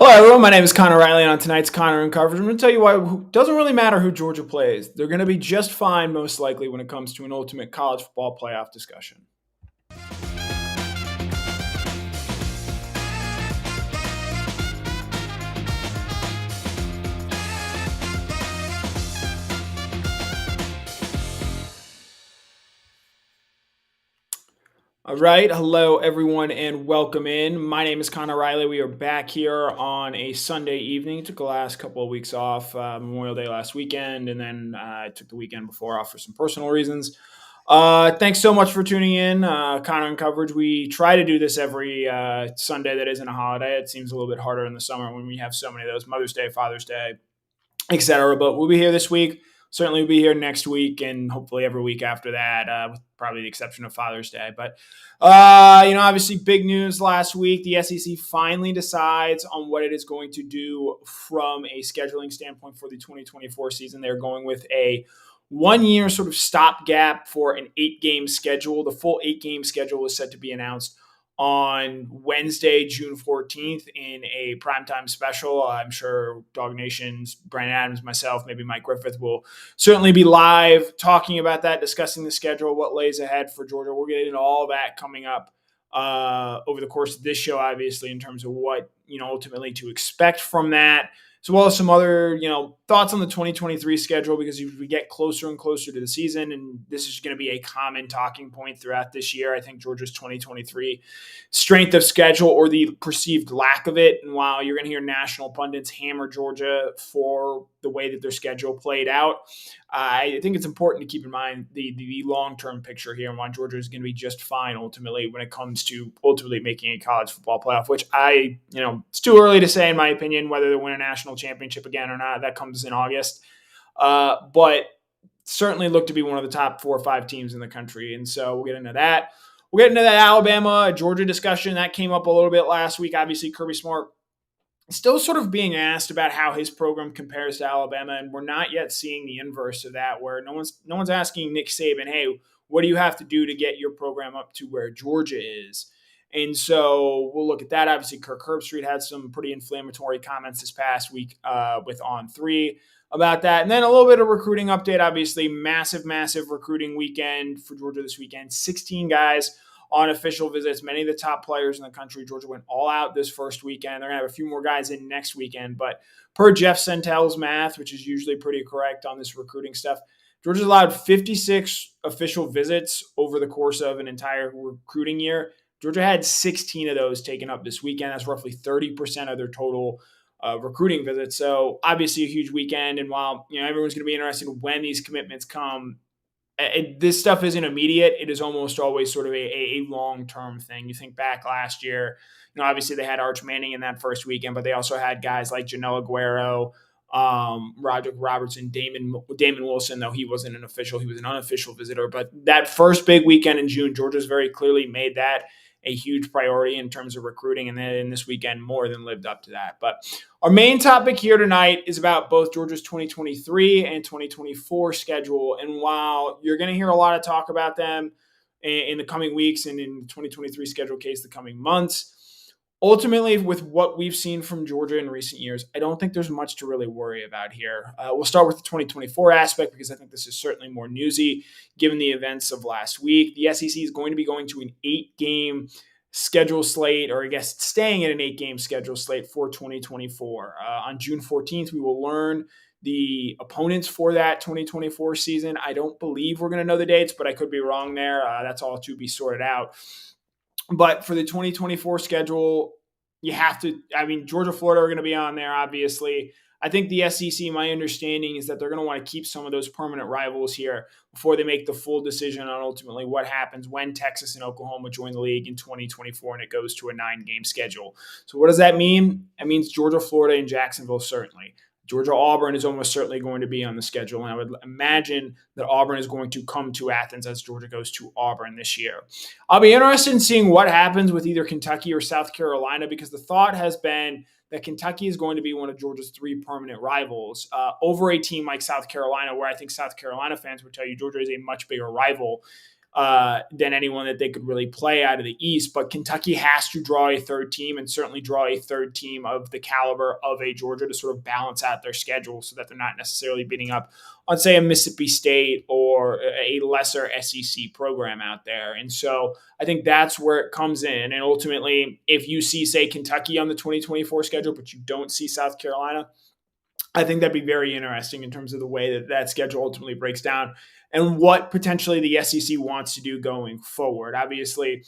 Hello, everyone. My name is Connor Riley, and on tonight's Connor in Coverage, I'm going to tell you why it doesn't really matter who Georgia plays. They're going to be just fine, most likely, when it comes to an ultimate college football playoff discussion. All right. Hello, everyone, and welcome in. My name is Connor Riley. We are back here on a Sunday evening. Took the last couple of weeks off, Memorial Day last weekend, and then I took the weekend before off for some personal reasons. Thanks so much for tuning in. Connor in Coverage. We try to do this every Sunday that isn't a holiday. It seems a little bit harder in the summer when we have so many of those: Mother's Day, Father's Day, etc. But we'll be here this week. Certainly, we'll be here next week, and hopefully every week after that, with probably the exception of Father's Day. But obviously, big news last week. The SEC finally decides on what it is going to do from a scheduling standpoint for the 2024 season. They're going with a 1 year sort of stopgap for an 8-game schedule. The full 8-game schedule is set to be announced on Wednesday, June 14th in a primetime special. I'm sure DawgNation's Brandon Adams, myself, maybe Mike Griffith will certainly be live talking about that, discussing the schedule, what lays ahead for Georgia. We'll get into all that coming up over the course of this show, obviously, in terms of what, ultimately to expect from that, as well as some other, thoughts on the 2023 schedule, because as we get closer and closer to the season, and this is going to be a common talking point throughout this year, I think Georgia's 2023 strength of schedule, or the perceived lack of it. And while you're going to hear national pundits hammer Georgia for the way that their schedule played out, I think it's important to keep in mind the long-term picture here and why Georgia is going to be just fine ultimately when it comes to ultimately making a college football playoff, which it's too early to say, in my opinion, whether they win a national championship again or not. That comes in August. But certainly look to be one of the top 4 or 5 teams in the country. And so we'll get into that. We'll get into that Alabama-Georgia discussion. That came up a little bit last week. Obviously, Kirby Smart still sort of being asked about how his program compares to Alabama, and we're not yet seeing the inverse of that, where no one's asking Nick Saban, hey, what do you have to do to get your program up to where Georgia is? And so we'll look at that. Obviously, Kirk Herbstreit had some pretty inflammatory comments this past week with On3 about that. And then a little bit of recruiting update. Obviously, massive recruiting weekend for Georgia this weekend. 16 guys on official visits, many of the top players in the country. Georgia went all out this first weekend. They're going to have a few more guys in next weekend. But per Jeff Sentel's math, which is usually pretty correct on this recruiting stuff, Georgia's allowed 56 official visits over the course of an entire recruiting year. Georgia had 16 of those taken up this weekend. That's roughly 30% of their total recruiting visits. So obviously a huge weekend. And while everyone's going to be interested in when these commitments come, this stuff isn't immediate. It is almost always sort of a long-term thing. You think back last year, obviously they had Arch Manning in that first weekend, but they also had guys like Janelle Aguero, Roderick Robertson, Damon Wilson, though he wasn't an official, he was an unofficial visitor. But that first big weekend in June, Georgia's very clearly made that a huge priority in terms of recruiting, and then this weekend more than lived up to that. But our main topic here tonight is about both Georgia's 2023 and 2024 schedule. And while you're going to hear a lot of talk about them in the coming weeks and in the 2023 schedule case the coming months, ultimately, with what we've seen from Georgia in recent years, I don't think there's much to really worry about here. We'll start with the 2024 aspect because I think this is certainly more newsy given the events of last week. The SEC is going to be going to an 8-game schedule slate, or I guess staying at an 8-game schedule slate for 2024. On June 14th, we will learn the opponents for that 2024 season. I don't believe we're going to know the dates, but I could be wrong there. That's all to be sorted out. But for the 2024 schedule, you have to, Georgia, Florida are going to be on there, obviously. I think the SEC, my understanding is that they're going to want to keep some of those permanent rivals here before they make the full decision on ultimately what happens when Texas and Oklahoma join the league in 2024 and it goes to a 9-game schedule. So what does that mean? It means Georgia, Florida, and Jacksonville, certainly. Georgia Auburn is almost certainly going to be on the schedule, and I would imagine that Auburn is going to come to Athens as Georgia goes to Auburn this year. I'll be interested in seeing what happens with either Kentucky or South Carolina, because the thought has been that Kentucky is going to be one of Georgia's 3 permanent rivals over a team like South Carolina, where I think South Carolina fans would tell you Georgia is a much bigger rival. than anyone that they could really play out of the East. But Kentucky has to draw a third team, and certainly draw a third team of the caliber of a Georgia to sort of balance out their schedule so that they're not necessarily beating up on, say, a Mississippi State or a lesser SEC program out there. And so I think that's where it comes in. And ultimately, if you see, say, Kentucky on the 2024 schedule, but you don't see South Carolina, I think that'd be very interesting in terms of the way that that schedule ultimately breaks down and what potentially the SEC wants to do going forward. Obviously,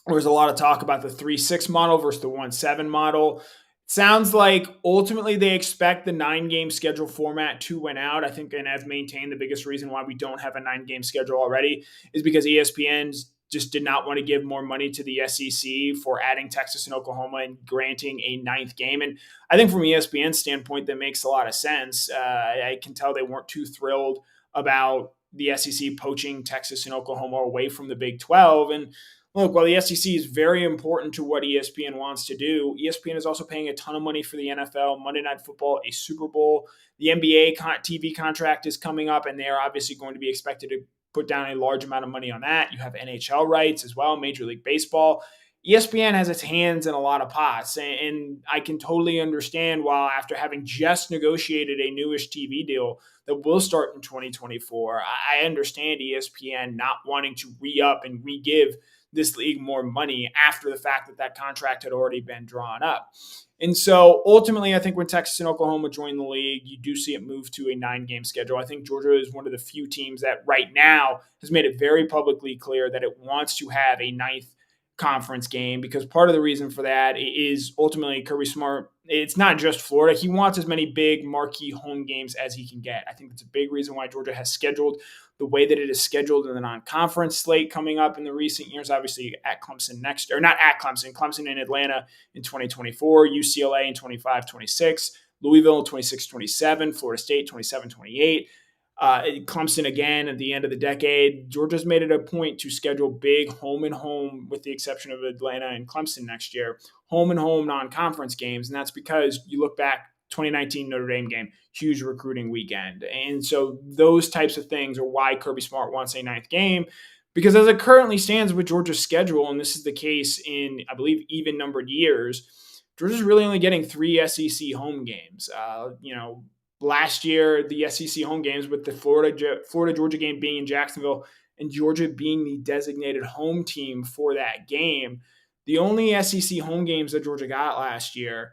there was a lot of talk about the 3-6 model versus the 1-7 model. Sounds like ultimately they expect the 9-game schedule format to win out. I think, and I've maintained the biggest reason why we don't have a 9-game schedule already is because ESPN's just did not want to give more money to the SEC for adding Texas and Oklahoma and granting a 9th game. And I think from ESPN's standpoint, that makes a lot of sense. I can tell they weren't too thrilled about the SEC poaching Texas and Oklahoma away from the Big 12. And look, while the SEC is very important to what ESPN wants to do, ESPN is also paying a ton of money for the NFL, Monday Night Football, a Super Bowl. The NBA TV contract is coming up, and they are obviously going to be expected to put down a large amount of money on that. You have NHL rights as well, Major League Baseball. ESPN has its hands in a lot of pots, and I can totally understand why, after having just negotiated a newish TV deal that will start in 2024, I understand ESPN not wanting to re-up and re-give this league more money after the fact that that contract had already been drawn up. And so ultimately, I think when Texas and Oklahoma join the league, you do see it move to a 9-game schedule. I think Georgia is one of the few teams that right now has made it very publicly clear that it wants to have a 9th conference game, because part of the reason for that is ultimately Kirby Smart. It's not just Florida. He wants as many big marquee home games as he can get. I think that's a big reason why Georgia has scheduled the way that it is scheduled in the non-conference slate coming up in the recent years. Obviously at Clemson next, or not at Clemson in Atlanta in 2024, UCLA in 25-26, Louisville in 26-27, Florida State 27-28. Clemson again at the end of the decade. Georgia's made it a point to schedule big home and home, with the exception of Atlanta and Clemson next year, home and home non-conference games. And that's because you look back, 2019 Notre Dame game, huge recruiting weekend. And so those types of things are why Kirby Smart wants a 9th game, because as it currently stands with Georgia's schedule, and this is the case in, I believe, even numbered years, Georgia's really only getting 3 SEC home games. Last year, the SEC home games, with the Florida-Georgia game being in Jacksonville and Georgia being the designated home team for that game, the only SEC home games that Georgia got last year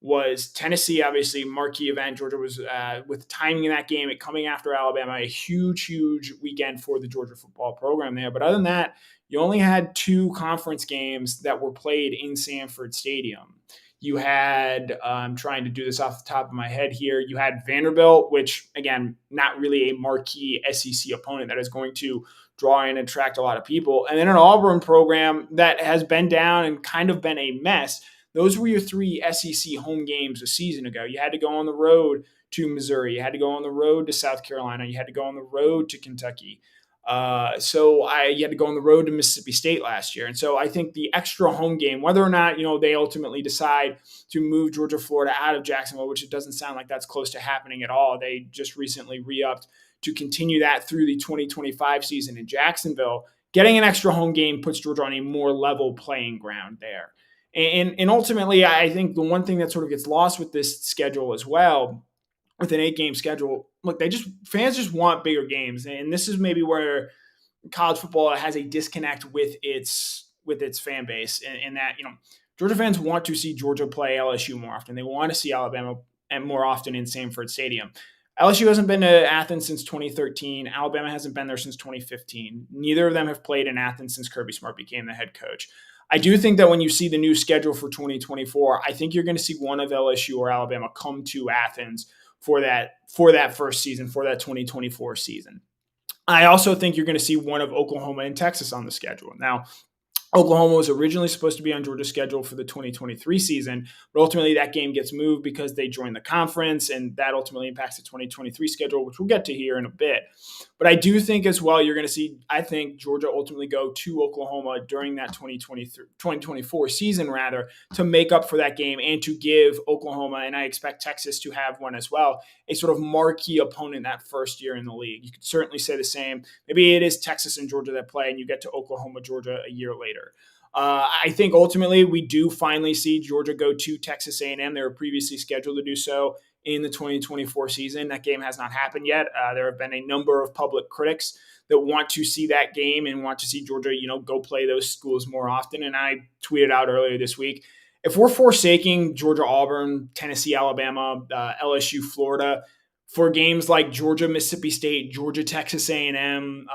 was Tennessee, obviously, marquee event. Georgia was, with timing in that game, it coming after Alabama, a huge, huge weekend for the Georgia football program there. But other than that, you only had 2 conference games that were played in Sanford Stadium. You had, I'm trying to do this off the top of my head here, you had Vanderbilt, which, again, not really a marquee SEC opponent that is going to draw and attract a lot of people. And then an Auburn program that has been down and kind of been a mess. Those were your 3 SEC home games a season ago. You had to go on the road to Missouri. You had to go on the road to South Carolina. You had to go on the road to Kentucky. You had to go on the road to Mississippi State last year. And so I think the extra home game, whether or not, they ultimately decide to move Georgia, Florida out of Jacksonville, which it doesn't sound like that's close to happening at all. They just recently re-upped to continue that through the 2025 season in Jacksonville. Getting an extra home game puts Georgia on a more level playing ground there. And ultimately, I think the one thing that sort of gets lost with this schedule as well, with an 8-game schedule, look, fans just want bigger games. And this is maybe where college football has a disconnect with its fan base, and that, Georgia fans want to see Georgia play LSU more often. They want to see Alabama more often in Sanford Stadium. LSU hasn't been to Athens since 2013. Alabama hasn't been there since 2015. Neither of them have played in Athens since Kirby Smart became the head coach. I do think that when you see the new schedule for 2024, I think you're going to see one of LSU or Alabama come to Athens for that first season, for that 2024 season. I also think you're going to see one of Oklahoma and Texas on the schedule. Now, Oklahoma was originally supposed to be on Georgia's schedule for the 2023 season, but ultimately that game gets moved because they joined the conference, and that ultimately impacts the 2023 schedule, which we'll get to here in a bit. But I do think as well, you're going to see, I think, Georgia ultimately go to Oklahoma during that 2024 season, rather, to make up for that game and to give Oklahoma, and I expect Texas to have one as well, a sort of marquee opponent that first year in the league. You could certainly say the same. Maybe it is Texas and Georgia that play, and you get to Oklahoma, Georgia a year later. I think ultimately we do finally see Georgia go to Texas A&M. They were previously scheduled to do so in the 2024 season. That game has not happened yet. There have been a number of public critics that want to see that game and want to see Georgia, go play those schools more often. And I tweeted out earlier this week, if we're forsaking Georgia, Auburn, Tennessee, Alabama, LSU, Florida for games like Georgia, Mississippi State, Georgia, Texas A&M,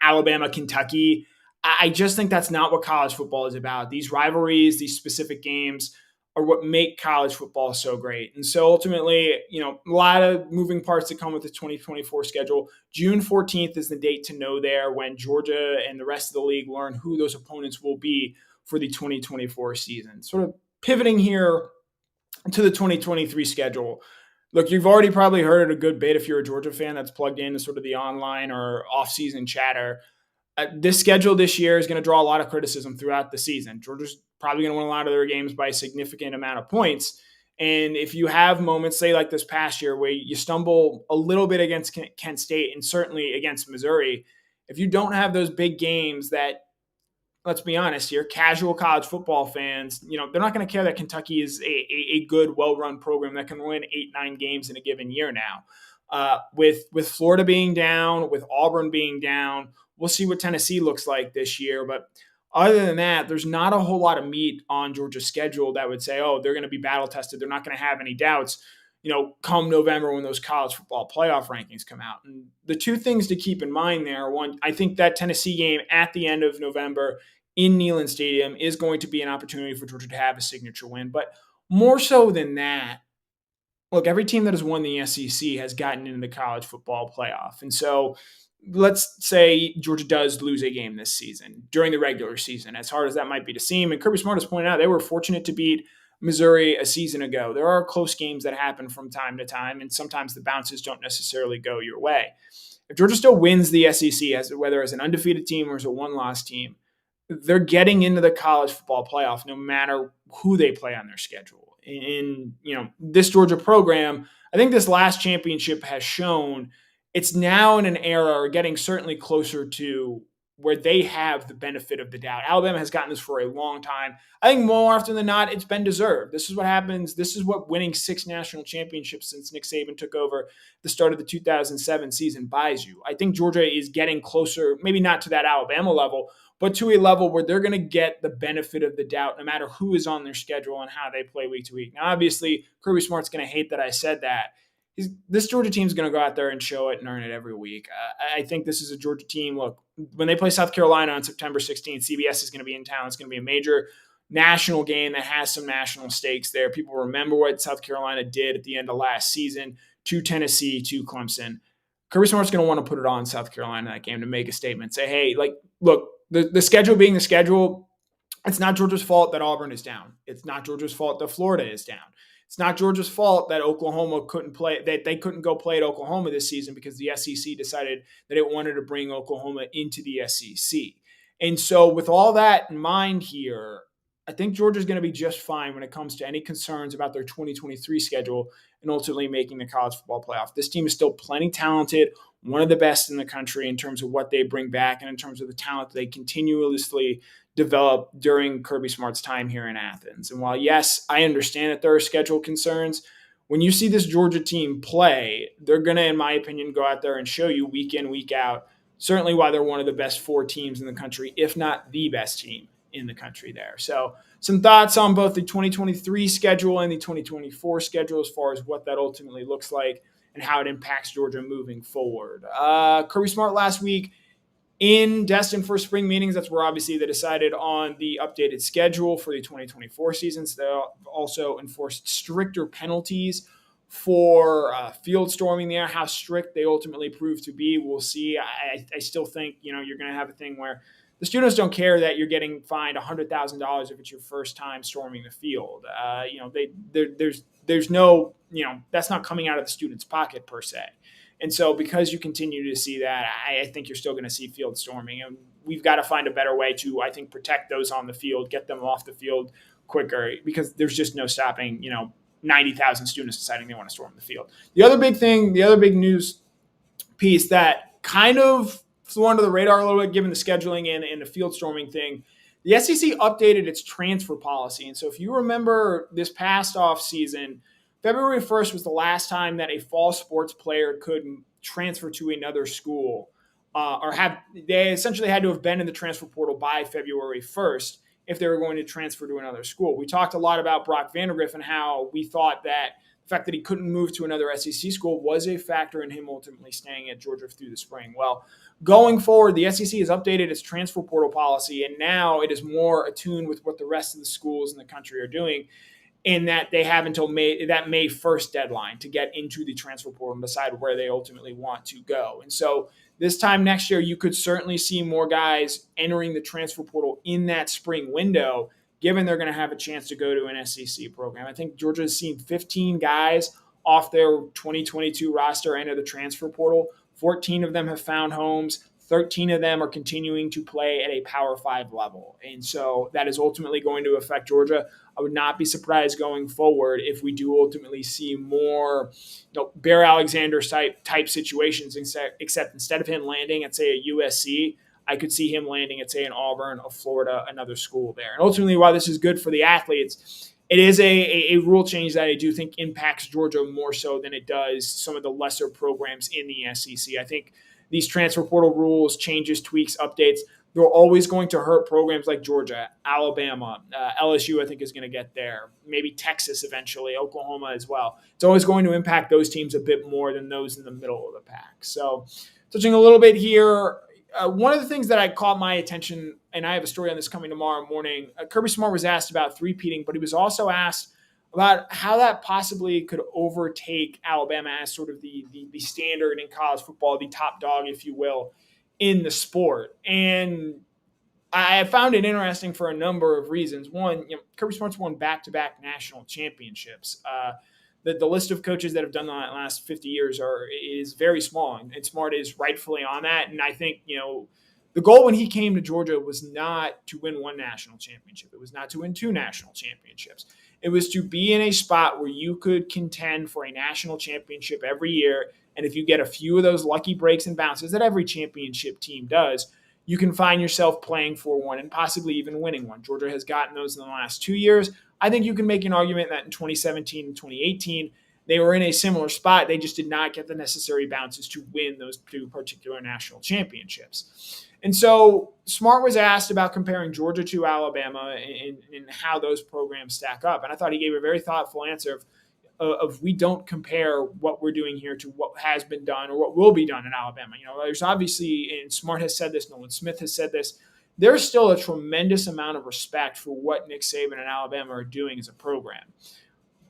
Alabama, Kentucky, I just think that's not what college football is about. These rivalries, these specific games are what make college football so great. And so ultimately, a lot of moving parts that come with the 2024 schedule. June 14th is the date to know there when Georgia and the rest of the league learn who those opponents will be for the 2024 season. Sort of pivoting here to the 2023 schedule. Look, you've already probably heard it a good bit if you're a Georgia fan that's plugged into sort of the online or off-season chatter. This schedule this year is going to draw a lot of criticism throughout the season. Georgia's probably going to win a lot of their games by a significant amount of points. And if you have moments, say like this past year, where you stumble a little bit against Kent State and certainly against Missouri, if you don't have those big games that, let's be honest here, casual college football fans, they're not going to care that Kentucky is a good, well-run program that can win 8-9 games in a given year now. With Florida being down, with Auburn being down, we'll see what Tennessee looks like this year. But other than that, there's not a whole lot of meat on Georgia's schedule that would say, oh, they're going to be battle tested. They're not going to have any doubts, come November when those college football playoff rankings come out. And the two things to keep in mind there, one, I think that Tennessee game at the end of November in Neyland Stadium is going to be an opportunity for Georgia to have a signature win. But more so than that, look, every team that has won the SEC has gotten into the college football playoff. And so let's say Georgia does lose a game this season during the regular season, as hard as that might be to seem. And Kirby Smart has pointed out they were fortunate to beat Missouri a season ago. There are close games that happen from time to time, and sometimes the bounces don't necessarily go your way. If Georgia still wins the SEC, whether as an undefeated team or as a one-loss team, they're getting into the college football playoff no matter who they play on their schedule. In this Georgia program, I think this last championship has shown it's now in an era, or getting certainly closer to, where they have the benefit of the doubt. Alabama has gotten this for a long time. I think more often than not, it's been deserved. This is what happens. This is what winning 6 national championships since Nick Saban took over the start of the 2007 season buys you. I think Georgia is getting closer, maybe not to that Alabama level, but to a level where they're going to get the benefit of the doubt no matter who is on their schedule and how they play week to week. Now, obviously, Kirby Smart's going to hate that I said that. This Georgia team is going to go out there and show it and earn it every week. I think this is a Georgia team. Look, when they play South Carolina on September 16th, CBS is going to be in town. It's going to be a major national game that has some national stakes there. People remember what South Carolina did at the end of last season to Tennessee, to Clemson. Kirby Smart's going to want to put it on South Carolina in that game to make a statement. Say, hey, look, the schedule being the schedule, it's not Georgia's fault that Auburn is down. It's not Georgia's fault that Florida is down. It's not Georgia's fault that Oklahoma couldn't play, that they couldn't go play at Oklahoma this season because the SEC decided that it wanted to bring Oklahoma into the SEC. And so with all that in mind here, I think Georgia's going to be just fine when it comes to any concerns about their 2023 schedule and ultimately making the college football playoff. This team is still plenty talented, one of the best in the country in terms of what they bring back and in terms of the talent they continuously develop during Kirby Smart's time here in Athens. And while, yes, I understand that there are schedule concerns, when you see this Georgia team play, they're going to, in my opinion, go out there and show you week in, week out, certainly why they're one of the best 4 teams in the country, if not the best team in the country there. So some thoughts on both the 2023 schedule and the 2024 schedule as far as what that ultimately looks like and how it impacts Georgia moving forward. Kirby Smart last week in Destin for spring meetings. That's where obviously they decided on the updated schedule for the 2024 season. So they also enforced stricter penalties for field storming there. How strict they ultimately prove to be, we'll see. I still think you're going to have a thing where the students don't care that you're getting fined $100,000 if it's your first time storming the field. There's no that's not coming out of the student's pocket per se. And so, because you continue to see that, I think you're still going to see field storming, and we've got to find a better way to, I think, protect those on the field, get them off the field quicker, because there's just no stopping 90,000 students deciding they want to storm the field. The other big news piece that kind of flew under the radar a little bit, given the scheduling and the field storming thing, the SEC updated its transfer policy. And so, if you remember this past off season, February 1st was the last time that a fall sports player could transfer to another school, they essentially had to have been in the transfer portal by February 1st if they were going to transfer to another school. We talked a lot about Brock Vandagriff and how we thought that the fact that he couldn't move to another SEC school was a factor in him ultimately staying at Georgia through the spring. Well, going forward, the SEC has updated its transfer portal policy, and now it is more attuned with what the rest of the schools in the country are doing, in that they have until May 1st deadline to get into the transfer portal and decide where they ultimately want to go. And so this time next year, you could certainly see more guys entering the transfer portal in that spring window, given they're going to have a chance to go to an SEC program. I think Georgia has seen 15 guys off their 2022 roster enter the transfer portal. 14 of them have found homes. 13 of them are continuing to play at a Power 5 level. And so that is ultimately going to affect Georgia. I would not be surprised going forward if we do ultimately see more Bear Alexander type situations, except instead of him landing at, say, a USC, I could see him landing at, say, an Auburn, a Florida, another school there. And ultimately, while this is good for the athletes, it is a rule change that I do think impacts Georgia more so than it does some of the lesser programs in the SEC. I think these transfer portal rules, changes, tweaks, updates, they're always going to hurt programs like Georgia, Alabama, LSU, I think is going to get there. Maybe Texas eventually, Oklahoma as well. It's always going to impact those teams a bit more than those in the middle of the pack. So, touching a little bit here, one of the things that I caught my attention, and I have a story on this coming tomorrow morning, Kirby Smart was asked about three-peating, but he was also asked about how that possibly could overtake Alabama as sort of the standard in college football, the top dog, if you will, in the sport. And I found it interesting for a number of reasons. One, Kirby Smart's won back-to-back national championships. The list of coaches that have done that in the last 50 years is very small, and Smart is rightfully on that. And I think, the goal when he came to Georgia was not to win one national championship. It was not to win two national championships. It was to be in a spot where you could contend for a national championship every year. And if you get a few of those lucky breaks and bounces that every championship team does, you can find yourself playing for one and possibly even winning one. Georgia has gotten those in the last 2 years. I think you can make an argument that in 2017 and 2018, they were in a similar spot. They just did not get the necessary bounces to win those two particular national championships. And so Smart was asked about comparing Georgia to Alabama and how those programs stack up. And I thought he gave a very thoughtful answer of we don't compare what we're doing here to what has been done or what will be done in Alabama. There's obviously, and Smart has said this, Nolan Smith has said this, there's still a tremendous amount of respect for what Nick Saban and Alabama are doing as a program.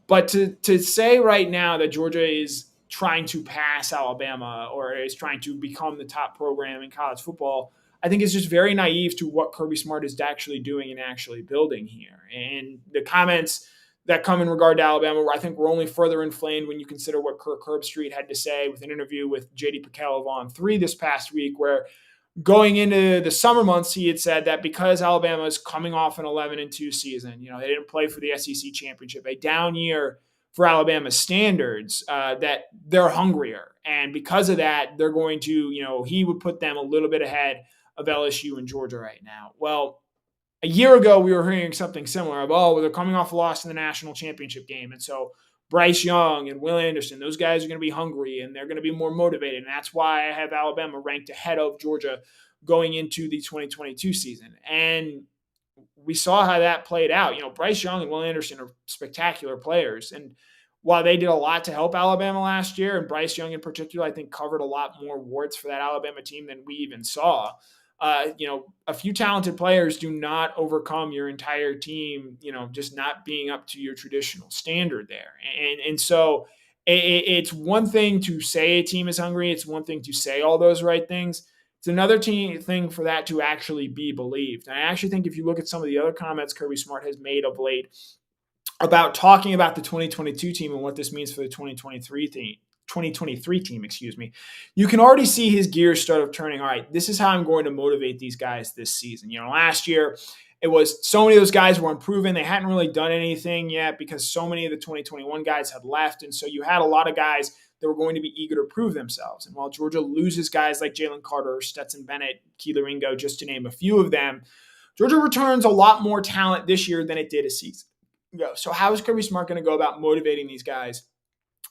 But to say right now that Georgia is trying to pass Alabama or is trying to become the top program in college football, I think is just very naive to what Kirby Smart is actually doing and actually building here. And the comments that come in regard to Alabama, I think, were only further inflamed when you consider what Kirk Herbstreit had to say with an interview with J.D. Pickell of On3 this past week, where going into the summer months, he had said that because Alabama is coming off an 11-2 season, they didn't play for the SEC championship, a down year for Alabama standards, that they're hungrier. And because of that, they're going to, he would put them a little bit ahead of LSU and Georgia right now. Well, a year ago, we were hearing something similar of, they're coming off a loss in the national championship game. And so Bryce Young and Will Anderson, those guys are going to be hungry and they're going to be more motivated. And that's why I have Alabama ranked ahead of Georgia going into the 2022 season. And we saw how that played out. Bryce Young and Will Anderson are spectacular players. And while they did a lot to help Alabama last year, and Bryce Young in particular, I think covered a lot more warts for that Alabama team than we even saw. A few talented players do not overcome your entire team, just not being up to your traditional standard there. And so It's one thing to say a team is hungry. It's one thing to say all those right things. It's another thing for that to actually be believed. And I actually think if you look at some of the other comments Kirby Smart has made of late about talking about the 2022 team and what this means for the 2023 team, you can already see his gears start turning. All right, this is how I'm going to motivate these guys this season. Last year it was so many of those guys were unproven. They hadn't really done anything yet because so many of the 2021 guys had left. And so you had a lot of guys that were going to be eager to prove themselves. And while Georgia loses guys like Jalen Carter, Stetson Bennett, Keeler Ringo, just to name a few of them, Georgia returns a lot more talent this year than it did a season ago. So how is Kirby Smart going to go about motivating these guys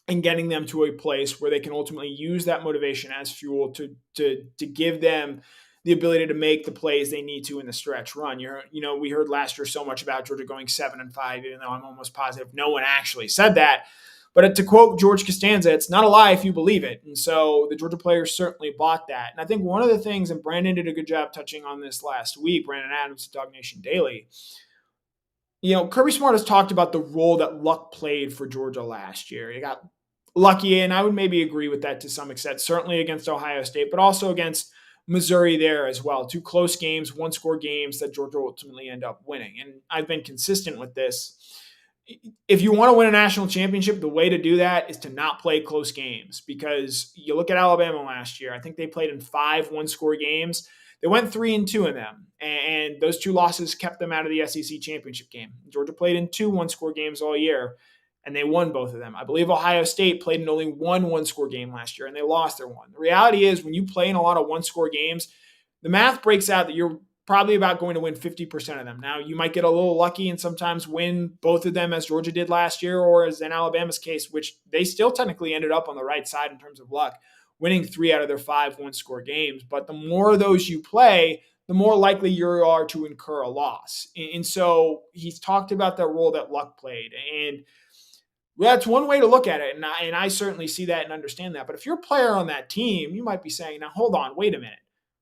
and getting them to a place where they can ultimately use that motivation as fuel to give them the ability to make the plays they need to in the stretch run? We heard last year so much about Georgia going 7-5, even though I'm almost positive no one actually said that. But to quote George Costanza, it's not a lie if you believe it. And so the Georgia players certainly bought that. And I think one of the things, and Brandon did a good job touching on this last week, Brandon Adams at DawgNation Daily, Kirby Smart has talked about the role that luck played for Georgia last year. He got lucky, and I would maybe agree with that to some extent, certainly against Ohio State, but also against Missouri there as well. 2 close games, 1-score games that Georgia ultimately end up winning. And I've been consistent with this. If you want to win a national championship, the way to do that is to not play close games, because you look at Alabama last year. I think they played in 5 1-score games. They went 3-2 in them, and those 2 losses kept them out of the SEC championship game. Georgia played in 2 1-score games all year, and they won both of them. I believe Ohio State played in only 1 1-score game last year, and they lost their one. The reality is when you play in a lot of 1-score games, the math breaks out that you're probably about going to win 50% of them. Now, you might get a little lucky and sometimes win both of them as Georgia did last year, or as in Alabama's case, which they still technically ended up on the right side in terms of luck, winning 3 out of their 5 1-score games. But the more of those you play, the more likely you are to incur a loss. And so he's talked about that role that luck played. And that's one way to look at it. And I certainly see that and understand that. But if you're a player on that team, you might be saying, now, hold on, wait a minute.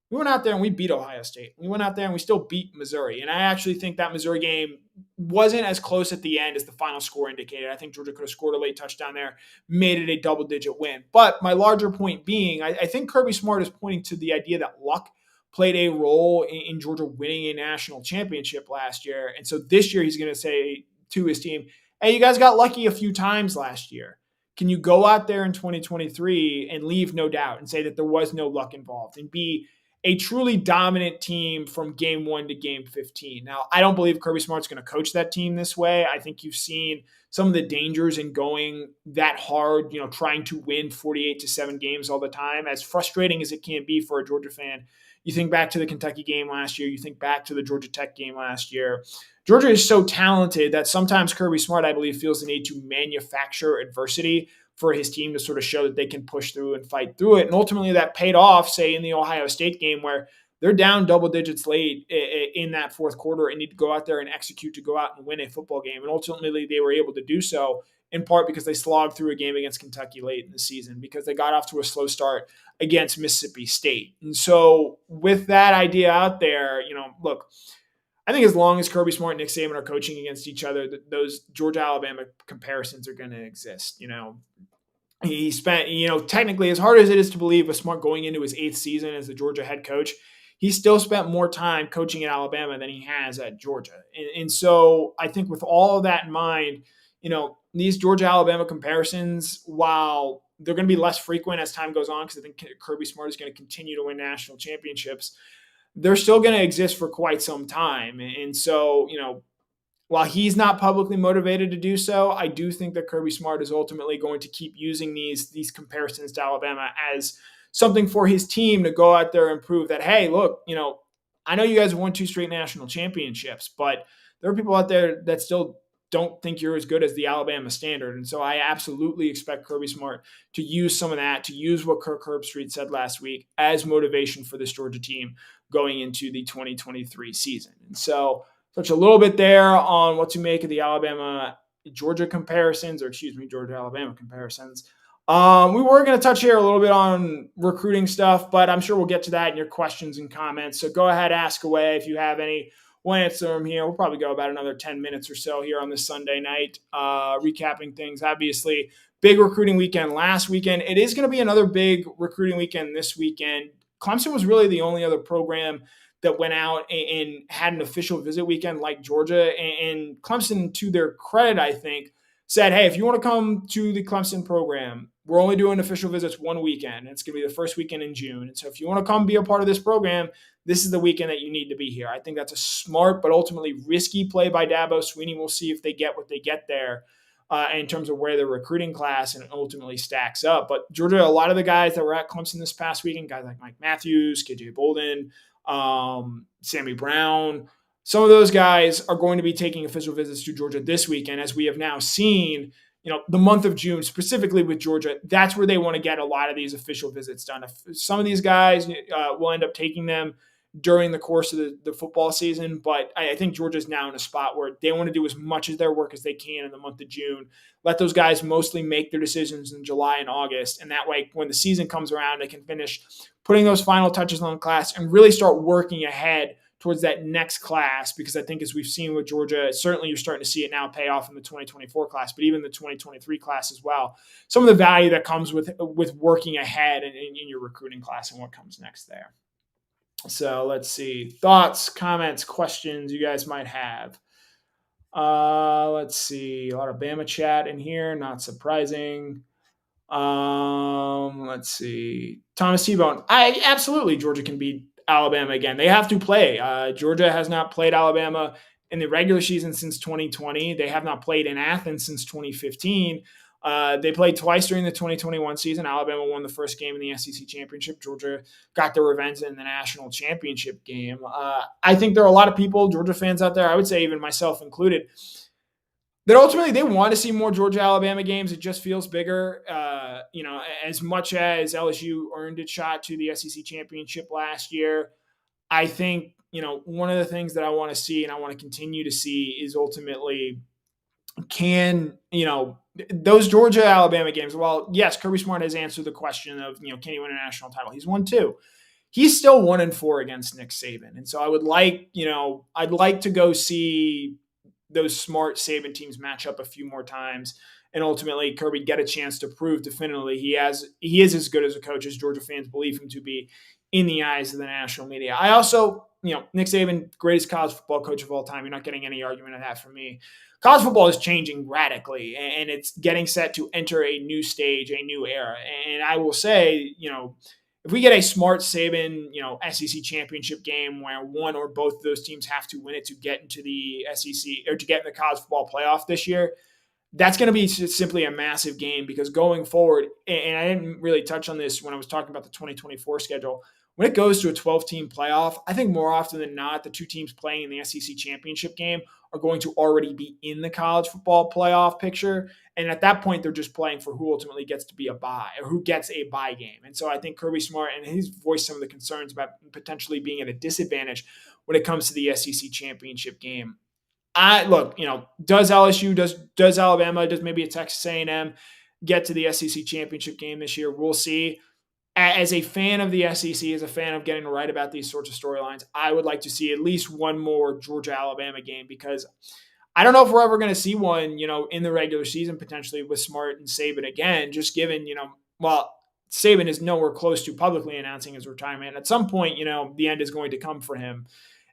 We went out there and we beat Ohio State. We went out there and we still beat Missouri. And I actually think that Missouri game wasn't as close at the end as the final score indicated. I think Georgia could have scored a late touchdown there, made it a double-digit win. But my larger point being, I think Kirby Smart is pointing to the idea that luck played a role in Georgia winning a national championship last year. And so this year he's going to say to his team, hey, you guys got lucky a few times last year. Can you go out there in 2023 and leave no doubt and say that there was no luck involved and be a truly dominant team from game 1 to game 15? Now, I don't believe Kirby Smart's going to coach that team this way. I think you've seen some of the dangers in going that hard, trying to win 48-7 games all the time, as frustrating as it can be for a Georgia fan. You think back to the Kentucky game last year. You think back to the Georgia Tech game last year. Georgia is so talented that sometimes Kirby Smart, I believe, feels the need to manufacture adversity for his team to sort of show that they can push through and fight through it. And ultimately that paid off, say, in the Ohio State game where they're down double digits late in that fourth quarter and need to go out there and execute to go out and win a football game. And ultimately they were able to do so in part because they slogged through a game against Kentucky late in the season, because they got off to a slow start against Mississippi State. And so with that idea out there, look, I think as long as Kirby Smart and Nick Saban are coaching against each other, those Georgia-Alabama comparisons are going to exist. He spent, technically, as hard as it is to believe with Smart going into his 8th season as the Georgia head coach, he still spent more time coaching at Alabama than he has at Georgia. And so I think with all of that in mind, these Georgia-Alabama comparisons, while they're going to be less frequent as time goes on, because I think Kirby Smart is going to continue to win national championships, they're still going to exist for quite some time. And so, while he's not publicly motivated to do so, I do think that Kirby Smart is ultimately going to keep using these comparisons to Alabama as something for his team to go out there and prove that, hey, look, I know you guys have won 2 straight national championships, but there are people out there that still don't think you're as good as the Alabama standard. And so I absolutely expect Kirby Smart to use some of that, to use what Kirk Herbstreit said last week as motivation for this Georgia team going into the 2023 season. And so touch a little bit there on what to make of the Alabama-Georgia comparisons, Georgia-Alabama comparisons. We were going to touch here a little bit on recruiting stuff, but I'm sure we'll get to that in your questions and comments. So go ahead, ask away if you have any. we'll answer them here. We'll probably go about another 10 minutes or so here on this Sunday night, recapping things. Obviously, big recruiting weekend last weekend. It is going to be another big recruiting weekend this weekend. Clemson was really the only other program that went out and had an official visit weekend like Georgia. And Clemson, to their credit, I think, said, hey, if you want to come to the Clemson program, we're only doing official visits one weekend. And it's going to be the first weekend in June. And so if you want to come be a part of this program, this is the weekend that you need to be here. I think that's a smart but ultimately risky play by Dabo Swinney. We'll see if they get what they get there in terms of where the recruiting class and ultimately stacks up. But Georgia, a lot of the guys that were at Clemson this past weekend, guys like Mike Matthews, KJ Bolden, Sammy Brown, some of those guys are going to be taking official visits to Georgia this weekend, as we have now seen, the month of June, specifically with Georgia, that's where they want to get a lot of these official visits done. Some of these guys will end up taking them during the course of the football season, but I think Georgia's now in a spot where they want to do as much of their work as they can in the month of June. Let those guys mostly make their decisions in July and August, and that way, when the season comes around, they can finish putting those final touches on the class and really start working ahead towards that next class, because I think, as we've seen with Georgia, certainly you're starting to see it now pay off in the 2024 class, but even the 2023 class as well. Some of the value that comes with working ahead in your recruiting class and what comes next there. So let's see. Thoughts, comments, questions you guys might have. Let's see. A lot of Bama chat in here. Not surprising. Let's see. Thomas T-Bone. Absolutely, Georgia can beat Alabama again. They have to play. Georgia has not played Alabama in the regular season since 2020. They have not played in Athens since 2015. They played twice during the 2021 season. Alabama won the first game in the SEC championship. Georgia got their revenge in the national championship game. I think there are a lot of people, Georgia fans out there, I would say even myself included, that ultimately they want to see more Georgia-Alabama games. It just feels bigger. As much as LSU earned its shot to the SEC championship last year, I think, one of the things that I want to see and I want to continue to see is ultimately those Georgia-Alabama games. Well, yes, Kirby Smart has answered the question of, can he win a national title? He's won 2. He's still 1-4 against Nick Saban. And so I would I'd like to go see those smart Saban teams match up a few more times, and ultimately Kirby get a chance to prove definitively he is as good as a coach as Georgia fans believe him to be in the eyes of the national media. I also, Nick Saban, greatest college football coach of all time. You're not getting any argument of that from me. College football is changing radically, and it's getting set to enter a new stage, a new era. And I will say, if we get a smart Saban, SEC championship game where one or both of those teams have to win it to get into the SEC or to get in the college football playoff this year, that's going to be simply a massive game, because going forward, and I didn't really touch on this when I was talking about the 2024 schedule, when it goes to a 12-team playoff, I think more often than not, the two teams playing in the SEC championship game are going to already be in the college football playoff picture. And at that point, they're just playing for who ultimately gets to be a bye, or who gets a bye game. And so I think Kirby Smart, and he's voiced some of the concerns about potentially being at a disadvantage when it comes to the SEC championship game. Does LSU, does Alabama, does maybe a Texas A&M get to the SEC championship game this year? We'll see. As a fan of the SEC, as a fan of getting to write about these sorts of storylines, I would like to see at least one more Georgia-Alabama game, because I don't know if we're ever going to see one, in the regular season, potentially with Smart and Saban again, just given, Saban is nowhere close to publicly announcing his retirement. At some point, the end is going to come for him.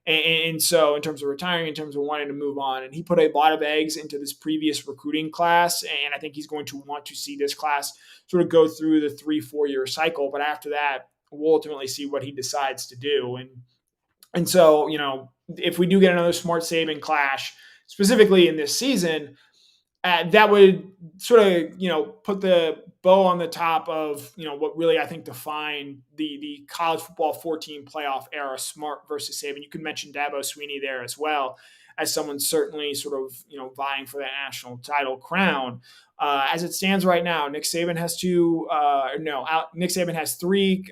And so in terms of retiring, in terms of wanting to move on, and he put a lot of eggs into this previous recruiting class, and I think he's going to want to see this class sort of go through the 3-4 year cycle. But after that, we'll ultimately see what he decides to do. And so, if we do get another Smart Saban clash, specifically in this season, that would sort of, put the bow on the top of, what really I think defined the college football 14 playoff era, Smart versus Saban. You could mention Dabo Swinney there as well, as someone certainly sort of, vying for that national title crown. As it stands right now, Nick Saban has Nick Saban has 3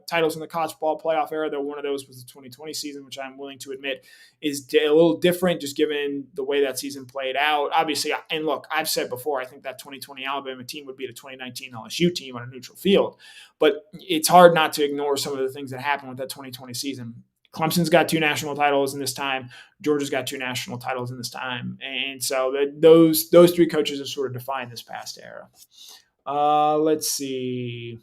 titles in the college football playoff era, though one of those was the 2020 season, which I'm willing to admit is a little different just given the way that season played out. Obviously, and look, I've said before, I think that 2020 Alabama team would beat a 2019 LSU team on a neutral field. But it's hard not to ignore some of the things that happened with that 2020 season. Clemson's got 2 national titles in this time. Georgia's got 2 national titles in this time. And so those 3 coaches have sort of defined this past era. Let's see.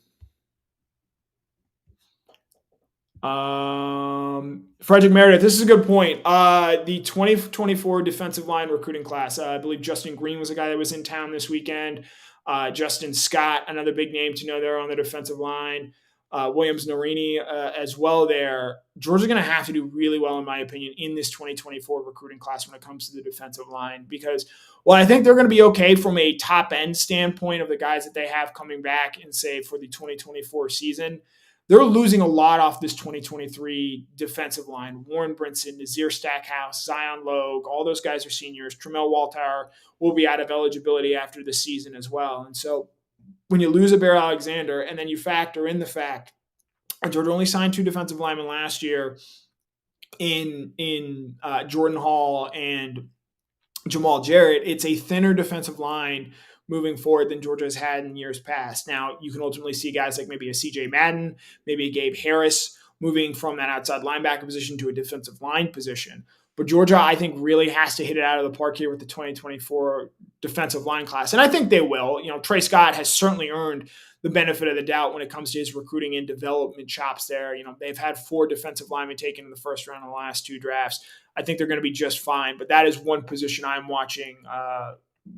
Frederick Meredith, this is a good point. The 2024 defensive line recruiting class, I believe Justin Green was a guy that was in town this weekend. Justin Scott, another big name to know there on the defensive line. Williams Narini as well there. Georgia's going to have to do really well, in my opinion, in this 2024 recruiting class when it comes to the defensive line because, well, I think they're going to be okay from a top-end standpoint of the guys that they have coming back and say for the 2024 season. They're losing a lot off this 2023 defensive line. Warren Brinson, Nazir Stackhouse, Zion Logue, all those guys are seniors. Tramel Walter will be out of eligibility after the season as well. And so when you lose a Bear Alexander and then you factor in the fact Georgia only signed 2 defensive linemen last year in Jordan Hall and Jamal Jarrett, it's a thinner defensive line moving forward than Georgia has had in years past. Now, you can ultimately see guys like maybe a CJ Madden, maybe a Gabe Harris moving from that outside linebacker position to a defensive line position. But Georgia, I think, really has to hit it out of the park here with the 2024 defensive line class. And I think they will. You know, Trey Scott has certainly earned the benefit of the doubt when it comes to his recruiting and development chops there. You know, they've had 4 defensive linemen taken in the first round of the last 2 drafts. I think they're going to be just fine. But that is one position I'm watching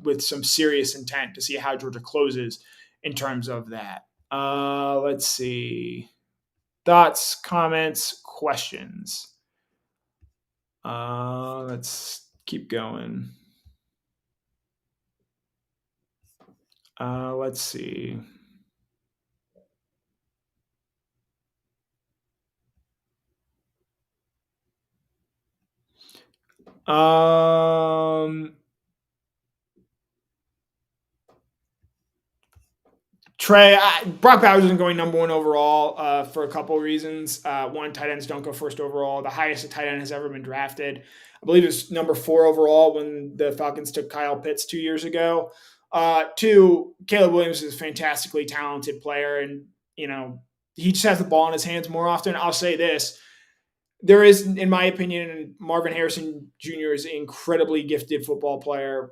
with some serious intent to see how Georgia closes in terms of that. Let's see. Thoughts, comments, questions. Let's keep going. Let's see. Trey, Brock Bowers isn't going number 1 overall for a couple of reasons. One, tight ends don't go first overall. The highest a tight end has ever been drafted, I believe, is number 4 overall when the Falcons took Kyle Pitts 2 years ago. 2, Caleb Williams is a fantastically talented player, and you know he just has the ball in his hands more often. I'll say this: there is, in my opinion, Marvin Harrison Jr. is an incredibly gifted football player.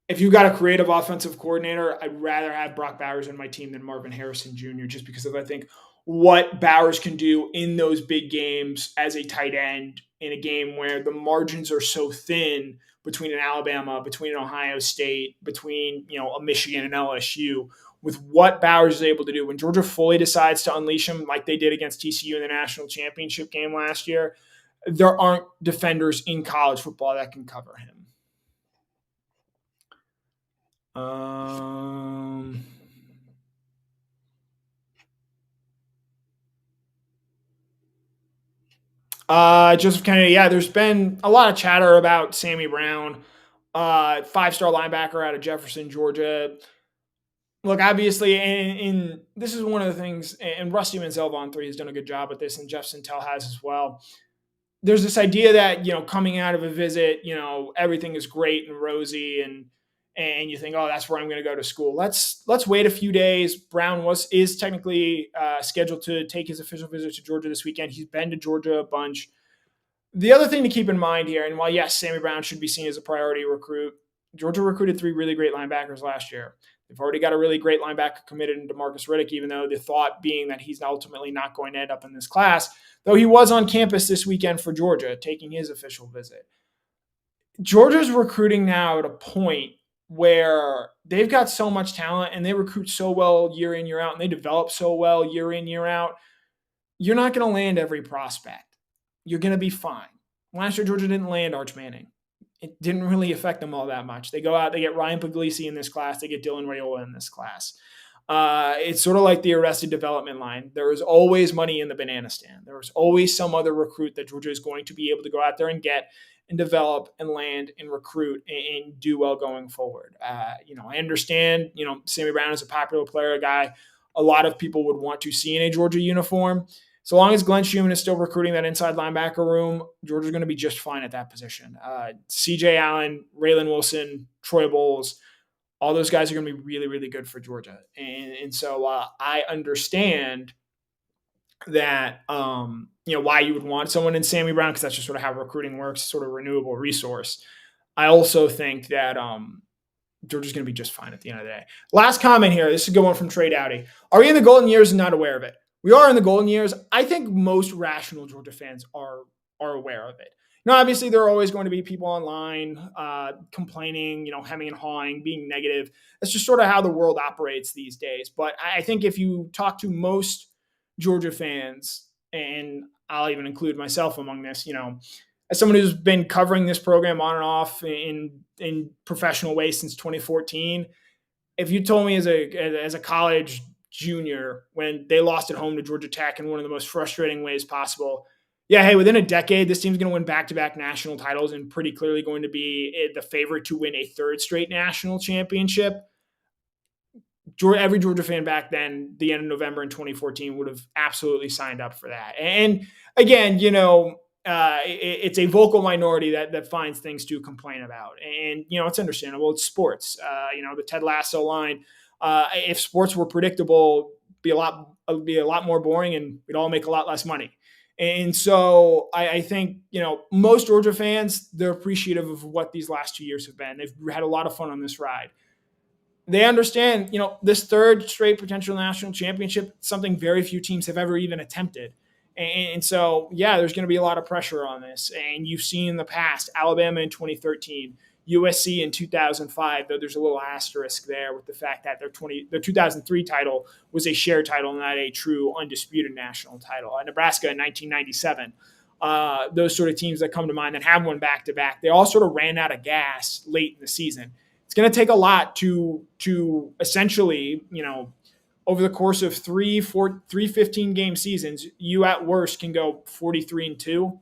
If you've got a creative offensive coordinator, I'd rather have Brock Bowers on my team than Marvin Harrison Jr. just because of, I think, what Bowers can do in those big games as a tight end in a game where the margins are so thin between an Alabama, between an Ohio State, between, you know, a Michigan and LSU, with what Bowers is able to do. When Georgia fully decides to unleash him like they did against TCU in the national championship game last year, there aren't defenders in college football that can cover him. Joseph Kennedy, yeah, there's been a lot of chatter about Sammy Brown, 5-star linebacker out of Jefferson, Georgia. Look, obviously, and this is one of the things, and Rusty Manziel on 3 has done a good job with this, and Jeff Santel has as well. There's this idea that, you know, coming out of a visit, you know, everything is great and rosy, and you think, oh, that's where I'm going to go to school. Let's wait a few days. Brown is technically scheduled to take his official visit to Georgia this weekend. He's been to Georgia a bunch. The other thing to keep in mind here, and while yes, Sammy Brown should be seen as a priority recruit, Georgia recruited 3 really great linebackers last year. They've already got a really great linebacker committed in DeMarcus Riddick, even though the thought being that he's ultimately not going to end up in this class, though he was on campus this weekend for Georgia, taking his official visit. Georgia's recruiting now at a point where they've got so much talent and they recruit so well year in, year out, and they develop so well year in, year out. You're not going to land every prospect. You're going to be fine. Last year, Georgia didn't land Arch Manning. It didn't really affect them all that much. They go out, they get Ryan Puglisi in this class, they get Dylan Raiola in this class. It's sort of like the Arrested Development line. There is always money in the banana stand. There is always some other recruit that Georgia is going to be able to go out there and get and develop and land and recruit and do well going forward. I understand, Sammy Brown is a popular player, a guy a lot of people would want to see in a Georgia uniform. So long as Glenn Schumann is still recruiting that inside linebacker room, Georgia's going to be just fine at that position. CJ Allen, Raylan Wilson, Troy Bowles, all those guys are going to be really, really good for Georgia. And so I understand that why you would want someone in Sammy Brown, because that's just sort of how recruiting works, sort of renewable resource. I also think that Georgia's going to be just fine at the end of the day. Last comment here. This is a good one from Trey Dowdy. Are we in the golden years and not aware of it? We are in the golden years. I think most rational Georgia fans are aware of it. Now, obviously, there are always going to be people online complaining, hemming and hawing, being negative. That's just sort of how the world operates these days. But I think if you talk to most Georgia fans, and I'll even include myself among this, as someone who's been covering this program on and off in professional ways since 2014, if you told me as a college junior when they lost at home to Georgia Tech in one of the most frustrating ways possible, yeah, hey, within a decade, this team's going to win back-to-back national titles and pretty clearly going to be the favorite to win a third straight national championship. Every Georgia fan back then, the end of November in 2014, would have absolutely signed up for that. And again, it's a vocal minority that finds things to complain about. And, it's understandable. It's sports. The Ted Lasso line, if sports were predictable, it'd be a lot more boring and we'd all make a lot less money. And so I think, most Georgia fans, they're appreciative of what these last 2 years have been. They've had a lot of fun on this ride. They understand, this third straight potential national championship, something very few teams have ever even attempted. And so, yeah, there's going to be a lot of pressure on this. And you've seen in the past, Alabama in 2013, USC in 2005, though there's a little asterisk there with the fact that their 2003 title was a shared title, not a true undisputed national title. Nebraska in 1997, those sort of teams that come to mind that have won back-to-back, they all sort of ran out of gas late in the season. It's going to take a lot to essentially, over the course of three 15-game seasons, you at worst can go 43-2.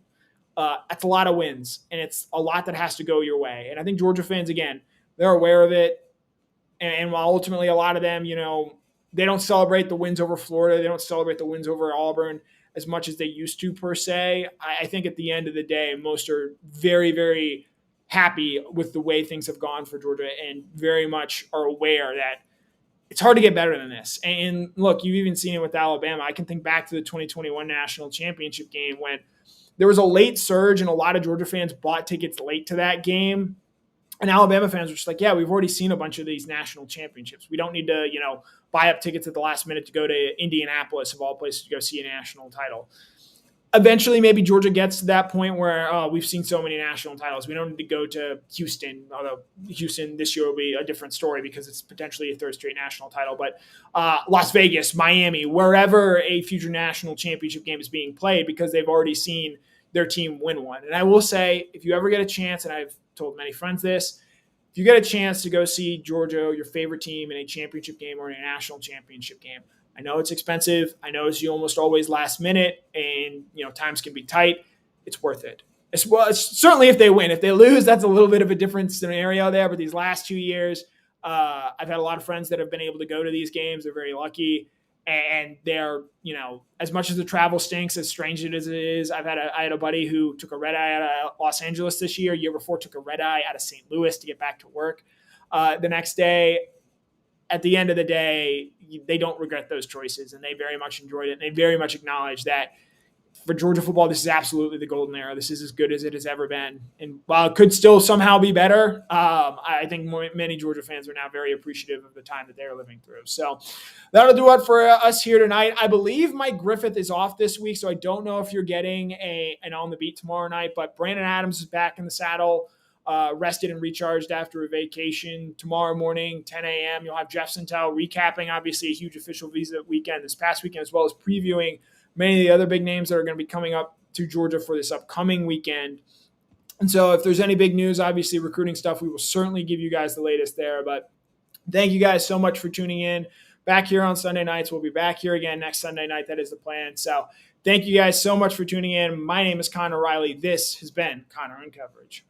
That's a lot of wins, and it's a lot that has to go your way. And I think Georgia fans, again, they're aware of it. And while ultimately a lot of them, they don't celebrate the wins over Florida, they don't celebrate the wins over Auburn as much as they used to per se. I think at the end of the day, most are very, very happy with the way things have gone for Georgia and very much are aware that it's hard to get better than this. And look, you've even seen it with Alabama. I can think back to the 2021 national championship game when there was a late surge and a lot of Georgia fans bought tickets late to that game. And Alabama fans were just like, yeah, we've already seen a bunch of these national championships. We don't need to, buy up tickets at the last minute to go to Indianapolis, of all places, to go see a national title. Eventually, maybe Georgia gets to that point where we've seen so many national titles. We don't need to go to Houston, although Houston this year will be a different story because it's potentially a third straight national title. But Las Vegas, Miami, wherever a future national championship game is being played, because they've already seen their team win one. And I will say, if you ever get a chance, and I've told many friends this, if you get a chance to go see Georgia, your favorite team, in a championship game or in a national championship game, I know it's expensive. I know it's almost always last minute, and times can be tight. It's worth it. It's certainly if they win. If they lose, that's a little bit of a different scenario there. But these last 2 years, I've had a lot of friends that have been able to go to these games. They're very lucky, and they're as much as the travel stinks, as strange as it is. I had a buddy who took a red eye out of Los Angeles this year. Year before, took a red eye out of St. Louis to get back to work the next day. At the end of the day, they don't regret those choices, and they very much enjoyed it. And they very much acknowledge that for Georgia football, this is absolutely the golden era. This is as good as it has ever been. And while it could still somehow be better, I think many Georgia fans are now very appreciative of the time that they're living through. So that'll do it for us here tonight. I believe Mike Griffith is off this week, so I don't know if you're getting an On the Beat tomorrow night, but Brandon Adams is back in the saddle. Rested and recharged after a vacation. Tomorrow morning, 10 a.m., you'll have Jeff Sentell recapping, obviously, a huge official visa weekend this past weekend, as well as previewing many of the other big names that are going to be coming up to Georgia for this upcoming weekend. And so if there's any big news, obviously recruiting stuff, we will certainly give you guys the latest there. But thank you guys so much for tuning in. Back here on Sunday nights. We'll be back here again next Sunday night. That is the plan. So thank you guys so much for tuning in. My name is Connor Riley. This has been Connor in Coverage.